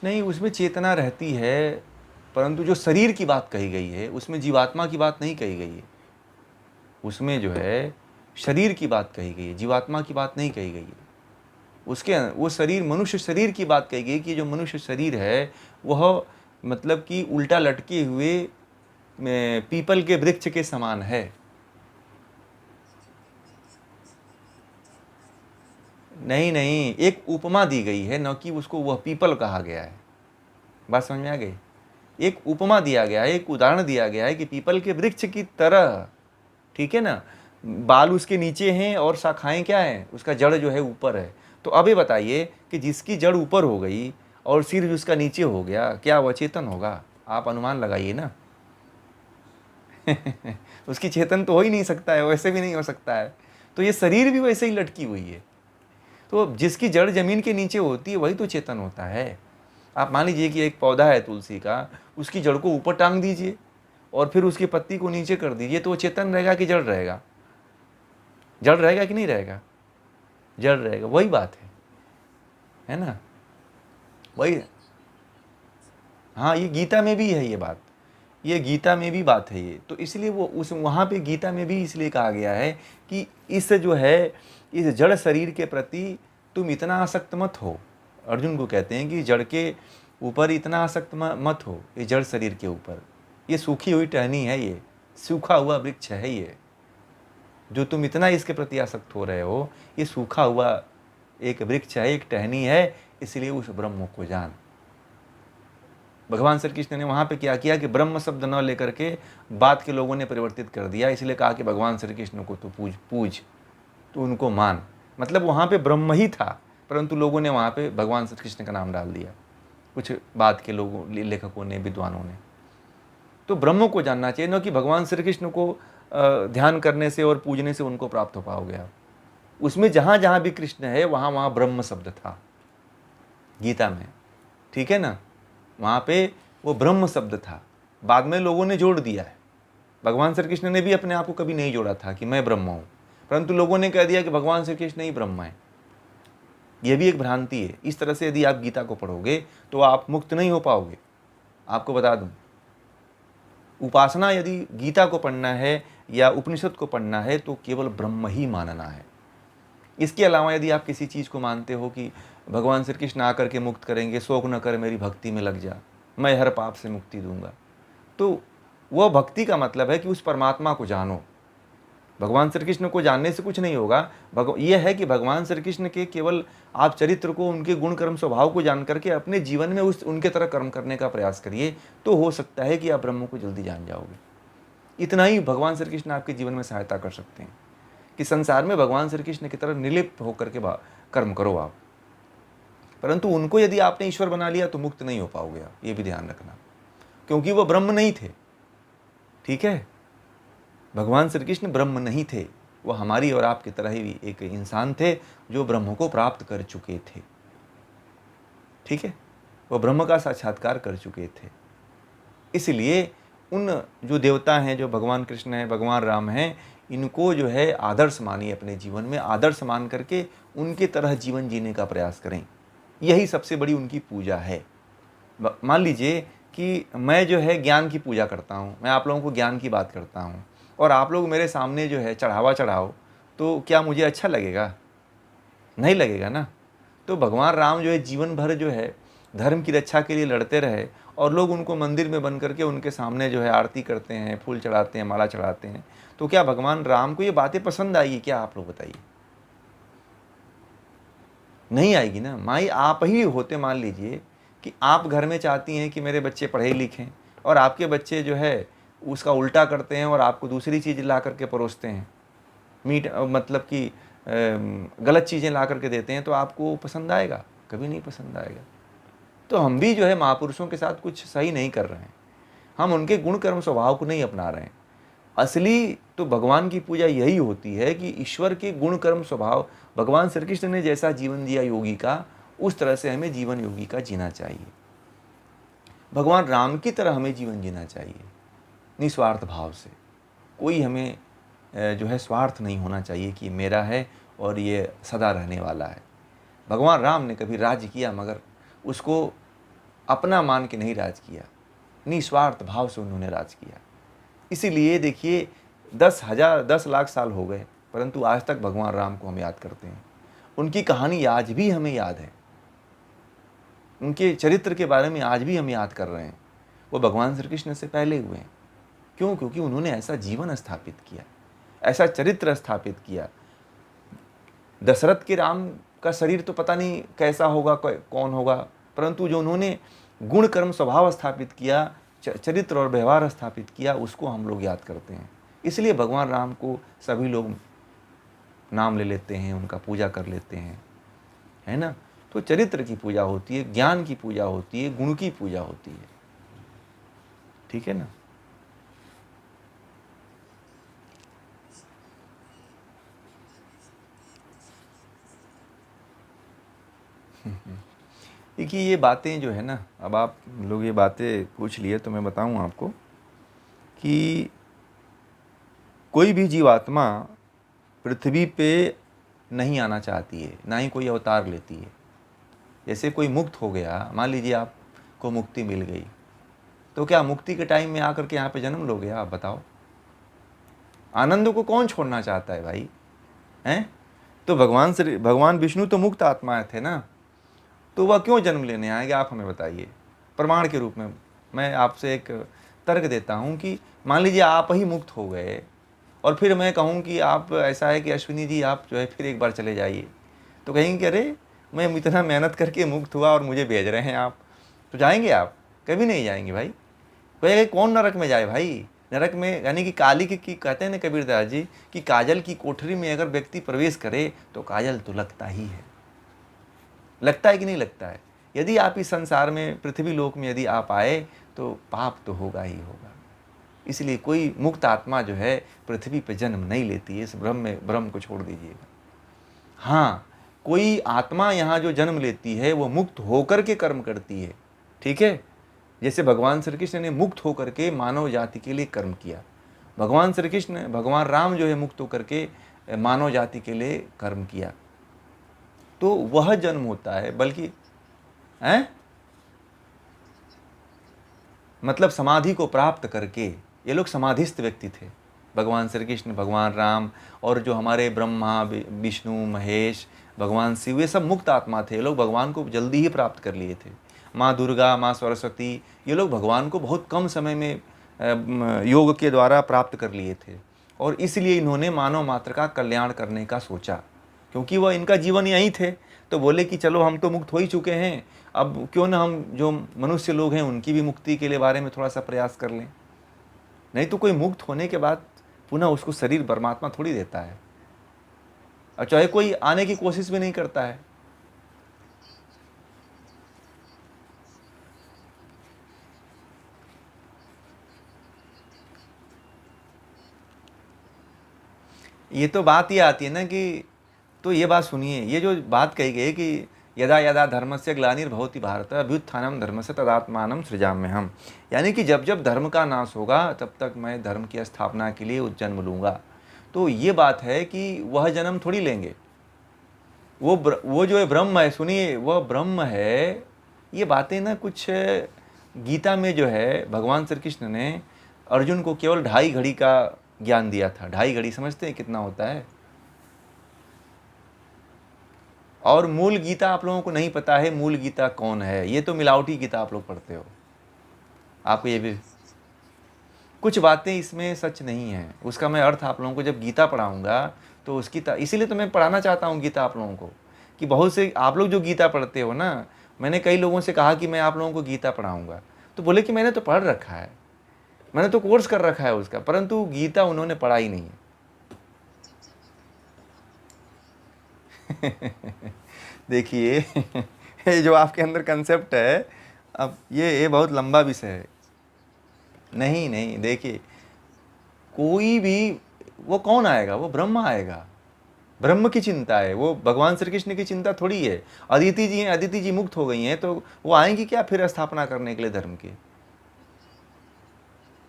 नहीं, उसमें चेतना रहती है, परंतु जो शरीर की बात कही गई है उसमें जीवात्मा की बात नहीं कही गई है। उसमें जो है शरीर की बात कही गई है, जीवात्मा की बात नहीं कही गई है। उसके वो शरीर, मनुष्य शरीर की बात कही गई कि जो मनुष्य शरीर है वह मतलब कि उल्टा लटके हुए पीपल के वृक्ष के समान है। नहीं नहीं, एक उपमा दी गई है, न कि उसको वह पीपल कहा गया है। बात समझ में आ गई? एक उपमा दिया गया है, एक उदाहरण दिया गया है कि पीपल के वृक्ष की तरह, ठीक है ना, बाल उसके नीचे हैं और शाखाएं क्या हैं, उसका जड़ जो है ऊपर है। तो अब ये बताइए कि जिसकी जड़ ऊपर हो गई और सिर उसका नीचे हो गया, क्या वह चेतन होगा? आप अनुमान लगाइए ना। उसकी चेतन तो हो ही नहीं सकता है, वैसे भी नहीं हो सकता है। तो ये शरीर भी वैसे ही लटकी हुई है। तो जिसकी जड़ जमीन के नीचे होती है वही तो चेतन होता है। आप मान लीजिए कि एक पौधा है तुलसी का, उसकी जड़ को ऊपर टांग दीजिए और फिर उसकी पत्ती को नीचे कर दीजिए, तो वो चेतन रहेगा कि जड़ रहेगा? जड़ रहेगा कि नहीं रहेगा? जड़ रहेगा। वही बात है ना? वही। हाँ, ये गीता में भी है ये बात, ये गीता में भी बात है ये। तो इसलिए वो उस वहाँ पे गीता में भी इसलिए कहा गया है कि इस जो है इस जड़ शरीर के प्रति तुम इतना आसक्त मत हो। अर्जुन को कहते हैं कि जड़ के ऊपर इतना आसक्त मत हो, ये जड़ शरीर के ऊपर। ये सूखी हुई टहनी है, ये सूखा हुआ वृक्ष है, ये जो तुम इतना इसके प्रति आसक्त हो रहे हो, ये सूखा हुआ एक वृक्ष है, एक टहनी है। इसलिए उस ब्रह्म को जान। भगवान श्री कृष्ण ने वहाँ पे क्या किया कि ब्रह्म शब्द न लेकर के बात के लोगों ने परिवर्तित कर दिया। इसलिए कहा कि भगवान श्री कृष्ण को तू पूज, तू उनको मान। मतलब वहाँ पे ब्रह्म ही था, परंतु लोगों ने वहाँ पे भगवान श्री कृष्ण का नाम डाल दिया, कुछ बात के लोगों, लेखकों ने, विद्वानों ने। तो ब्रह्म को जानना चाहिए, न कि भगवान श्री कृष्ण को ध्यान करने से और पूजने से उनको प्राप्त हो पाओगे आप। उसमें जहाँ जहाँ भी कृष्ण है वहाँ वहाँ ब्रह्म शब्द था गीता में, ठीक है ना? वहाँ पे वो ब्रह्म शब्द था, बाद में लोगों ने जोड़ दिया है। भगवान श्री कृष्ण ने भी अपने आप को कभी नहीं जोड़ा था कि मैं ब्रह्म हूँ, परंतु लोगों ने कह दिया कि भगवान श्री कृष्ण ही ब्रह्म है। यह भी एक भ्रांति है। इस तरह से यदि आप गीता को पढ़ोगे तो आप मुक्त नहीं हो पाओगे। आपको बता दूं, उपासना यदि गीता को पढ़ना है या उपनिषद को पढ़ना है तो केवल ब्रह्म ही मानना है। इसके अलावा यदि आप किसी चीज़ को मानते हो कि भगवान श्री कृष्ण आकर के मुक्त करेंगे, शोक न कर मेरी भक्ति में लग जा, मैं हर पाप से मुक्ति दूंगा, तो वह भक्ति का मतलब है कि उस परमात्मा को जानो। भगवान श्री कृष्ण को जानने से कुछ नहीं होगा। यह है कि भगवान श्री कृष्ण के केवल आप चरित्र को, उनके गुण कर्म स्वभाव को जान करके अपने जीवन में उनके तरह कर्म करने का प्रयास करिए, तो हो सकता है कि आप ब्रह्म को जल्दी जान जाओगे। इतना ही भगवान श्री कृष्ण आपके जीवन में सहायता कर सकते हैं कि संसार में भगवान श्री कृष्ण की तरह निर्लिप्त होकर के कर्म करो आप। परंतु उनको यदि आपने ईश्वर बना लिया तो मुक्त नहीं हो पाओगे आप, ये भी ध्यान रखना, क्योंकि वो ब्रह्म नहीं थे। ठीक है, भगवान श्री कृष्ण ब्रह्म नहीं थे, वो हमारी और आपकी तरह ही एक इंसान थे जो ब्रह्म को प्राप्त कर चुके थे। ठीक है, वो ब्रह्म का साक्षात्कार कर चुके थे। इसलिए उन जो देवता हैं, जो भगवान कृष्ण हैं, भगवान राम हैं, इनको जो है आदर्श मानिए, अपने जीवन में आदर्श मान करके उनके तरह जीवन जीने का प्रयास करें। यही सबसे बड़ी उनकी पूजा है। मान लीजिए कि मैं जो है ज्ञान की पूजा करता हूँ, मैं आप लोगों को ज्ञान की बात करता हूँ और आप लोग मेरे सामने जो है चढ़ावा चढ़ाओ, तो क्या मुझे अच्छा लगेगा? नहीं लगेगा ना। तो भगवान राम जो है जीवन भर जो है धर्म की रक्षा के लिए लड़ते रहे और लोग उनको मंदिर में बन करके उनके सामने जो है आरती करते हैं, फूल चढ़ाते हैं, माला चढ़ाते हैं। तो क्या भगवान राम को ये बातें पसंद आई? क्या आप लोग बताइए? नहीं आएगी ना। माई आप ही होते, मान लीजिए कि आप घर में चाहती हैं कि मेरे बच्चे पढ़े लिखें और आपके बच्चे जो है उसका उल्टा करते हैं और आपको दूसरी चीज़ ला करके परोसते हैं, मीट मतलब कि गलत चीज़ें ला करके देते हैं, तो आपको पसंद आएगा? कभी नहीं पसंद आएगा। तो हम भी जो है महापुरुषों के साथ कुछ सही नहीं कर रहे हैं, हम उनके गुण कर्म स्वभाव को नहीं अपना रहे हैं। असली तो भगवान की पूजा यही होती है कि ईश्वर के गुण कर्म स्वभाव, भगवान श्री कृष्ण ने जैसा जीवन जिया योगी का, उस तरह से हमें जीवन योगी का जीना चाहिए। भगवान राम की तरह हमें जीवन जीना चाहिए, निस्वार्थ भाव से। कोई हमें जो है स्वार्थ नहीं होना चाहिए कि मेरा है और ये सदा रहने वाला है। भगवान राम ने कभी राज्य किया, मगर उसको अपना मान के नहीं राज किया, निस्वार्थ भाव से उन्होंने राज किया। इसीलिए देखिए 10,000 10 लाख साल हो गए, परंतु आज तक भगवान राम को हम याद करते हैं। उनकी कहानी आज भी हमें याद है, उनके चरित्र के बारे में आज भी हम याद कर रहे हैं। वो भगवान श्री कृष्ण से पहले हुए हैं। क्यों? क्योंकि उन्होंने ऐसा जीवन स्थापित किया, ऐसा चरित्र स्थापित किया। दशरथ के राम का शरीर तो पता नहीं कैसा होगा, कौन होगा, परंतु जो उन्होंने गुण कर्म स्वभाव स्थापित किया, चरित्र और व्यवहार स्थापित किया, उसको हम लोग याद करते हैं। इसलिए भगवान राम को सभी लोग नाम ले लेते हैं, उनका पूजा कर लेते हैं, है ना। तो चरित्र की पूजा होती है, ज्ञान की पूजा होती है, गुण की पूजा होती है, ठीक है ना। देखिए ये बातें जो है ना, अब आप लोग ये बातें पूछ लिए तो मैं बताऊं आपको कि कोई भी जीवात्मा पृथ्वी पे नहीं आना चाहती है, ना ही कोई अवतार लेती है। जैसे कोई मुक्त हो गया, मान लीजिए आपको मुक्ति मिल गई, तो क्या मुक्ति के टाइम में आकर के यहाँ पे जन्म लोगे आप? बताओ, आनंद को कौन छोड़ना चाहता है भाई, हैं? तो भगवान विष्णु तो मुक्त आत्माएं थे ना, तो वह क्यों जन्म लेने आएंगे? आप हमें बताइए। प्रमाण के रूप में मैं आपसे एक तर्क देता हूँ कि मान लीजिए आप ही मुक्त हो गए और फिर मैं कहूँ कि आप ऐसा है कि अश्विनी जी आप जो है फिर एक बार चले जाइए, तो कहेंगे कि अरे मैं इतना मेहनत करके मुक्त हुआ और मुझे भेज रहे हैं आप, तो जाएंगे आप? कभी नहीं जाएंगे भाई। कहेगा कौन नरक में जाए भाई? नरक में यानी कि काली की कहते हैं ना कबीरदास जी कि काजल की कोठरी में अगर व्यक्ति प्रवेश करे तो काजल तो लगता ही है। लगता है कि नहीं लगता है? यदि आप इस संसार में पृथ्वी लोक में यदि आप आए तो पाप तो होगा ही होगा। इसलिए कोई मुक्त आत्मा जो है पृथ्वी पे जन्म नहीं लेती है, इस भ्रम को छोड़ दीजिएगा। हाँ, कोई आत्मा यहाँ जो जन्म लेती है वो मुक्त होकर के कर्म करती है, ठीक है। जैसे भगवान श्री कृष्ण ने मुक्त होकर के मानव जाति के लिए कर्म किया। भगवान राम जो है मुक्त होकर के मानव जाति के लिए कर्म किया, तो वह जन्म होता है। बल्कि हैं, मतलब समाधि को प्राप्त करके, ये लोग समाधिस्थ व्यक्ति थे। भगवान श्री कृष्ण, भगवान राम और जो हमारे ब्रह्मा, विष्णु, महेश, भगवान शिव, ये सब मुक्त आत्मा थे। ये लोग भगवान को जल्दी ही प्राप्त कर लिए थे। माँ दुर्गा, माँ सरस्वती, ये लोग भगवान को बहुत कम समय में योग के द्वारा प्राप्त कर लिए थे। और इसलिए इन्होंने मानव मात्र का कल्याण करने का सोचा, क्योंकि वह इनका जीवन यहीं थे। तो बोले कि चलो हम तो मुक्त हो ही चुके हैं, अब क्यों ना हम जो मनुष्य लोग हैं उनकी भी मुक्ति के लिए बारे में थोड़ा सा प्रयास कर लें। नहीं तो कोई मुक्त होने के बाद पुनः उसको शरीर परमात्मा थोड़ी देता है, और चाहे कोई आने की कोशिश भी नहीं करता है। ये तो बात ही आती है ना कि, तो ये बात सुनिए, ये जो बात कही गई कि यदा यदा धर्मस्य ग्लानिर्भवति भारत अभ्युत्थानम धर्मस्य तदात्मानं सृजाम्यहम्, यानी कि जब जब धर्म का नाश होगा तब तक मैं धर्म की स्थापना के लिए जन्म लूँगा। तो ये बात है कि वह जन्म थोड़ी लेंगे, वो जो है ब्रह्म है, सुनिए वह ब्रह्म है। ये बातें ना कुछ गीता में जो है भगवान श्री कृष्ण ने अर्जुन को केवल 2.5 घड़ी का ज्ञान दिया था। 2.5 घड़ी समझते हैं कितना होता है? और मूल गीता आप लोगों को नहीं पता है, मूल गीता कौन है? ये तो मिलावटी गीता आप लोग पढ़ते हो। आपको ये भी कुछ बातें इसमें सच नहीं है, उसका मैं अर्थ आप लोगों को जब गीता पढ़ाऊंगा तो उसकी इसीलिए तो मैं पढ़ाना चाहता हूँ गीता आप लोगों को, कि बहुत से आप लोग जो गीता पढ़ते हो ना, मैंने कई लोगों से कहा कि मैं आप लोगों को गीता पढ़ाऊंगा, तो बोले कि मैंने तो पढ़ रखा है, मैंने तो कोर्स कर रखा है उसका, परंतु गीता उन्होंने पढ़ा ही नहीं है। देखिए ये जो आपके अंदर कंसेप्ट है, अब ये बहुत लंबा विषय है। नहीं नहीं, देखिए कोई भी, वो कौन आएगा? वो ब्रह्म आएगा। ब्रह्म की चिंता है, वो भगवान श्री कृष्ण की चिंता थोड़ी है। अदिति जी हैं, अदिति जी मुक्त हो गई हैं, तो वो आएंगी क्या फिर स्थापना करने के लिए धर्म की?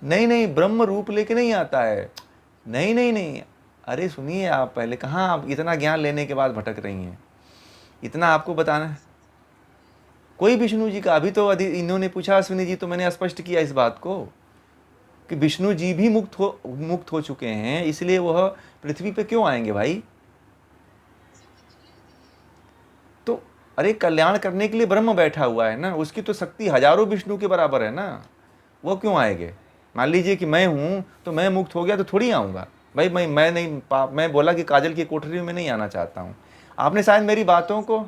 नहीं नहीं, ब्रह्म रूप लेके नहीं आता है। नहीं नहीं नहीं, अरे सुनिए, आप पहले, कहाँ आप इतना ज्ञान लेने के बाद भटक रही हैं? इतना आपको बताना है। कोई विष्णु जी का, अभी तो इन्होंने पूछा अश्विनी जी, तो मैंने स्पष्ट किया इस बात को कि विष्णु जी भी मुक्त हो चुके हैं, इसलिए वह पृथ्वी पे क्यों आएंगे भाई? तो अरे कल्याण करने के लिए ब्रह्म बैठा हुआ है ना, उसकी तो शक्ति हजारों विष्णु के बराबर है ना, वो क्यों आएंगे? मान लीजिए कि मैं हूं, तो मैं मुक्त हो गया तो थोड़ी आऊंगा भाई। मैं नहीं, मैं बोला कि काजल की कोठरी में नहीं आना चाहता हूं, आपने शायद मेरी बातों को,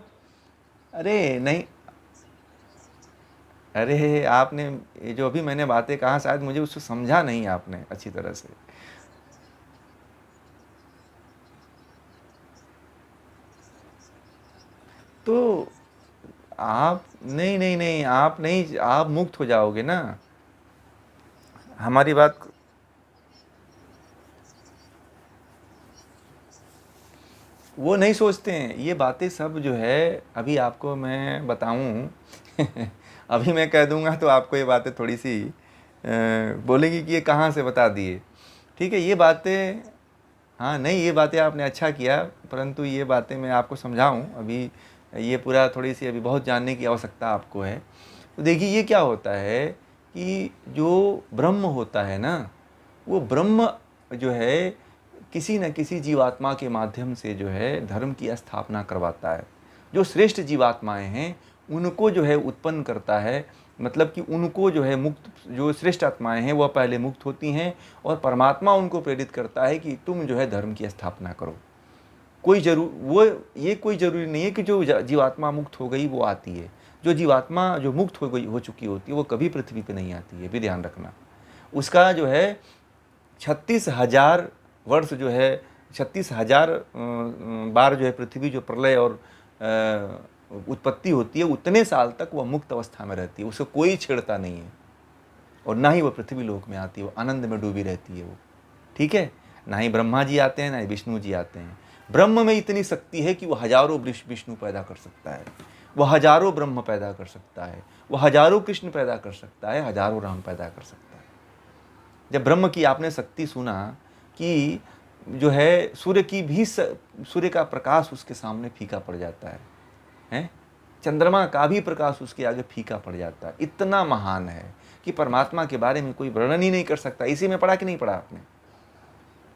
अरे नहीं, अरे आपने ये जो अभी मैंने बातें कहा, शायद मुझे उसको समझा नहीं आपने अच्छी तरह से। तो आप नहीं नहीं नहीं, आप नहीं, आप मुक्त हो जाओगे ना, हमारी बात। वो नहीं सोचते हैं ये बातें सब जो है, अभी आपको मैं बताऊं अभी मैं कह दूंगा तो आपको ये बातें थोड़ी सी बोलेगी कि ये कहाँ से बता दिए। ठीक है, ये बातें, हाँ नहीं, ये बातें आपने अच्छा किया, परंतु ये बातें मैं आपको समझाऊं अभी, ये पूरा थोड़ी सी अभी बहुत जानने की आवश्यकता आपको है। तो देखिए ये क्या होता है कि जो ब्रह्म होता है ना, वो ब्रह्म जो है किसी न किसी जीवात्मा के माध्यम से जो है धर्म की स्थापना करवाता है। जो श्रेष्ठ जीवात्माएं हैं उनको जो है उत्पन्न करता है, मतलब कि उनको जो है मुक्त, जो श्रेष्ठ आत्माएं हैं वह पहले मुक्त होती हैं और परमात्मा उनको प्रेरित करता है कि तुम जो है धर्म की स्थापना करो। ये कोई जरूरी नहीं है कि जो जीवात्मा मुक्त हो गई वो आती है। जो जीवात्मा जो मुक्त हो चुकी होती है वो कभी पृथ्वी पे नहीं आती है, भी ध्यान रखना। उसका जो है 36,000 वर्ष जो है, 36,000 बार जो है पृथ्वी जो प्रलय और उत्पत्ति होती है, उतने साल तक वह मुक्त अवस्था में रहती है, उसको कोई छेड़ता नहीं है, और ना ही वह पृथ्वी लोक में आती है, वो आनंद में डूबी रहती है वो। ठीक है, ना ही ब्रह्मा जी आते हैं ना ही विष्णु जी आते हैं। ब्रह्म में इतनी शक्ति है कि वह हजारों विष्णु पैदा कर सकता है, वह हजारों ब्रह्म पैदा कर सकता है, वह हजारों कृष्ण पैदा कर सकता है, हजारों राम पैदा कर सकता है। जब ब्रह्म की आपने शक्ति सुना कि जो है सूर्य का प्रकाश उसके सामने फीका पड़ जाता है, हैं? चंद्रमा का भी प्रकाश उसके आगे फीका पड़ जाता है, इतना महान है कि परमात्मा के बारे में कोई वर्णन ही नहीं कर सकता। इसी में पढ़ा कि नहीं पढ़ा आपने?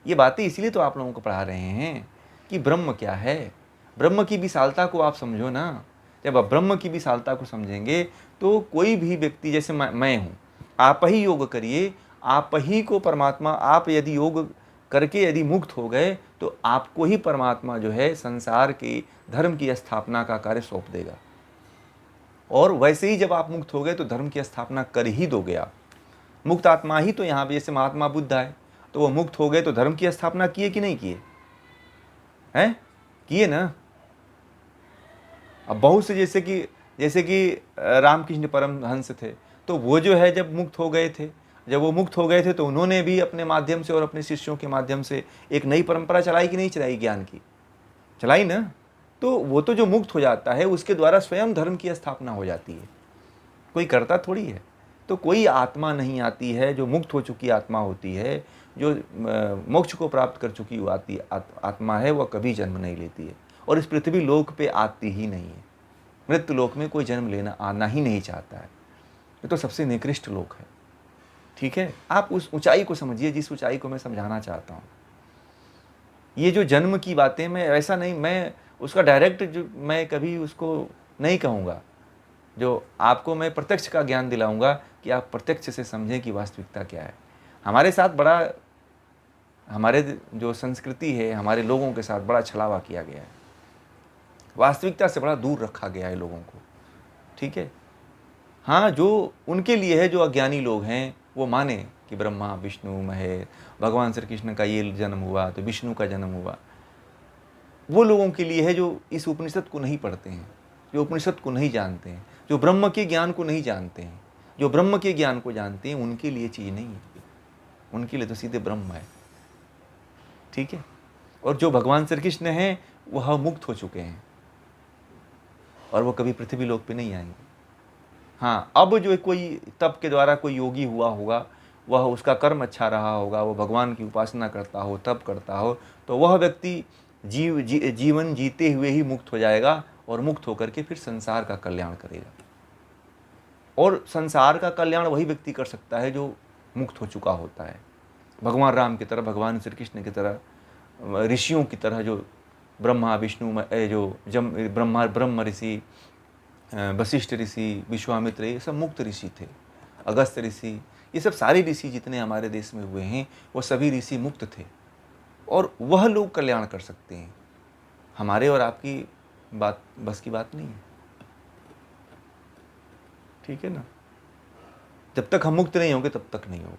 ये बातें इसलिए तो आप लोगों को पढ़ा रहे हैं कि ब्रह्म क्या है, ब्रह्म की विशालता को आप समझो ना। जब आप ब्रह्म की विशालता को समझेंगे तो कोई भी व्यक्ति, जैसे मैं हूँ, आप ही योग करिए, आप ही को परमात्मा, आप यदि योग करके यदि मुक्त हो गए तो आपको ही परमात्मा जो है संसार के धर्म की स्थापना का कार्य सौंप देगा। और वैसे ही जब आप मुक्त हो गए तो धर्म की स्थापना कर ही दोगे आप। मुक्त आत्मा ही तो यहाँ पे, जैसे महात्मा बुद्ध है तो वो मुक्त हो गए तो धर्म की स्थापना किए कि नहीं किए? हैं? किए ना। अब बहुत से जैसे कि रामकृष्ण परमहंस थे, तो वो जो है जब मुक्त हो गए थे, जब वो मुक्त हो गए थे तो उन्होंने भी अपने माध्यम से और अपने शिष्यों के माध्यम से एक नई परंपरा चलाई कि नहीं चलाई? ज्ञान की चलाई ना। तो वो तो जो मुक्त हो जाता है उसके द्वारा स्वयं धर्म की स्थापना हो जाती है, कोई करता थोड़ी है। तो कोई आत्मा नहीं आती है जो मुक्त हो चुकी आत्मा होती है, जो मोक्ष को प्राप्त कर चुकी आत्मा है, वह कभी जन्म नहीं लेती है और इस पृथ्वी लोक पे आती ही नहीं है। मृत्यु लोक में कोई जन्म लेना आना ही नहीं चाहता है, ये तो सबसे निकृष्ट लोक है। ठीक है, आप उस ऊंचाई को समझिए जिस ऊंचाई को मैं समझाना चाहता हूँ। ये जो जन्म की बातें, मैं ऐसा नहीं, मैं उसका डायरेक्ट जो मैं कभी उसको नहीं कहूँगा, जो आपको मैं प्रत्यक्ष का ज्ञान दिलाऊंगा कि आप प्रत्यक्ष से समझें कि वास्तविकता क्या है। हमारे साथ बड़ा, हमारे जो संस्कृति है, हमारे लोगों के साथ बड़ा छलावा किया गया है, वास्तविकता से बड़ा दूर रखा गया है लोगों को। ठीक है, हाँ, जो उनके लिए है, जो अज्ञानी लोग हैं वो माने कि ब्रह्मा विष्णु महेश, भगवान श्री कृष्ण का ये जन्म हुआ तो विष्णु का जन्म हुआ। वो लोगों के लिए है जो इस उपनिषद को नहीं पढ़ते हैं, जो उपनिषद को नहीं जानते हैं, जो ब्रह्म के ज्ञान को नहीं जानते हैं। जो ब्रह्म के ज्ञान को जानते हैं उनके लिए चीज़ नहीं है, उनके लिए तो सीधे ब्रह्म है। ठीक है, और जो भगवान श्री कृष्ण हैं वह मुक्त हो चुके हैं और वो कभी पृथ्वी लोक पे नहीं आएंगे। हाँ, अब जो कोई तप के द्वारा कोई योगी हुआ होगा, वह उसका कर्म अच्छा रहा होगा, वो भगवान की उपासना करता हो, तप करता हो, तो वह व्यक्ति जीवन जीते हुए ही मुक्त हो जाएगा और मुक्त होकर के फिर संसार का कल्याण करेगा। और संसार का कल्याण वही व्यक्ति कर सकता है जो मुक्त हो चुका होता है। भगवान राम की तरह, भगवान श्री कृष्ण की तरह, ऋषियों की तरह, जो ब्रह्मा विष्णु जो ब्रह्म ऋषि, वशिष्ठ ऋषि, विश्वामित्र, ये सब मुक्त ऋषि थे। अगस्त्य ऋषि, ये सब सारे ऋषि जितने हमारे देश में हुए हैं वो सभी ऋषि मुक्त थे, और वह लोग कल्याण कर सकते हैं। हमारे और आपकी बात बस की बात नहीं है, ठीक है ना। जब तक हम मुक्त नहीं होंगे तब तक नहीं होगा।